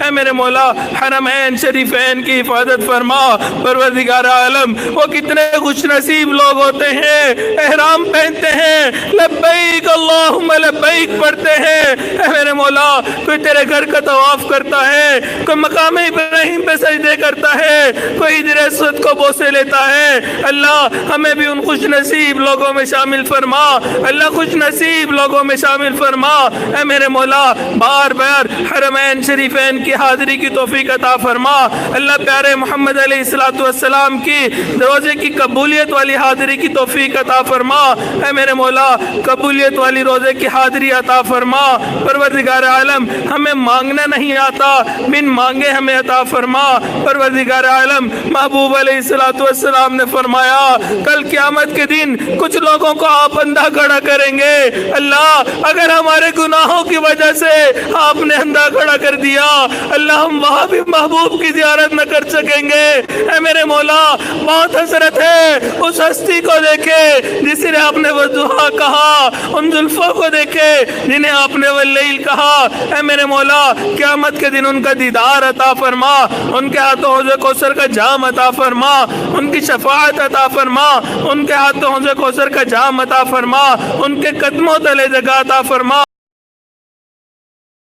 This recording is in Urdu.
اے میرے مولا حرمین شریفین کی حفاظت فرما۔ پروردگار عالم وہ کتنے خوش نصیب لوگ ہوتے ہیں، احرام پہنتے ہیں، لبیک اللہم لبیک پڑھتے ہیں، اے میرے مولا کوئی تیرے گھر کا طواف کرتا ہے، کوئی مقام ابراہیم پہ سجدے کرتا ہے، کوئی حجر اسود کو بوسے لیتا ہے۔ اللہ ہمیں بھی ان خوش نصیب لوگوں میں شامل فرما، اللہ خوش نصیب لوگوں میں شامل فرما۔ اے میرے مولا بار بار حرمین شریفین کی حاضری کی توفیق عطا فرما۔ اللہ پیارے محمد علیہ السلام کی روزے کی قبولیت والی حاضری کی توفیق عطا فرما۔ اے میرے مولا قبولیت والی روزے کی حاضری عطا فرما۔ پروردگار عالم ہمیں مانگنا نہیں آتا، بن مانگے ہمیں عطا فرما۔ پروردگار عالم محبوب علیہ السلام نے فرمایا کل قیامت کے دن کچھ لوگوں کو آپ اندھا کھڑا کریں گے۔ اللہ اگر ہمارے گناہوں کی وجہ سے آپ نے اندھا کھڑا کر دیا، اللہ ہم وہاں بھی محبوب کی زیارت نہ کر سکیں گے۔ اے میرے مولا بہت حسرت ہے اس ہستی کو دیکھے جس نے آپ نے والضحیٰ کہا، ان زلفوں کو دیکھے جنہیں آپ نے واللیل کہا۔ اے میرے مولا قیامت کے دن ان کا دیدار عطا فرما، ان کے ہاتھوں حوض کوثر کا جام عطا فرما، ان کی شفاعت عطا فرما، ان کے ہاتھوں حوض کوثر کا جام عطا فرما، ان کے قدموں تلے جگہ عطا فرما۔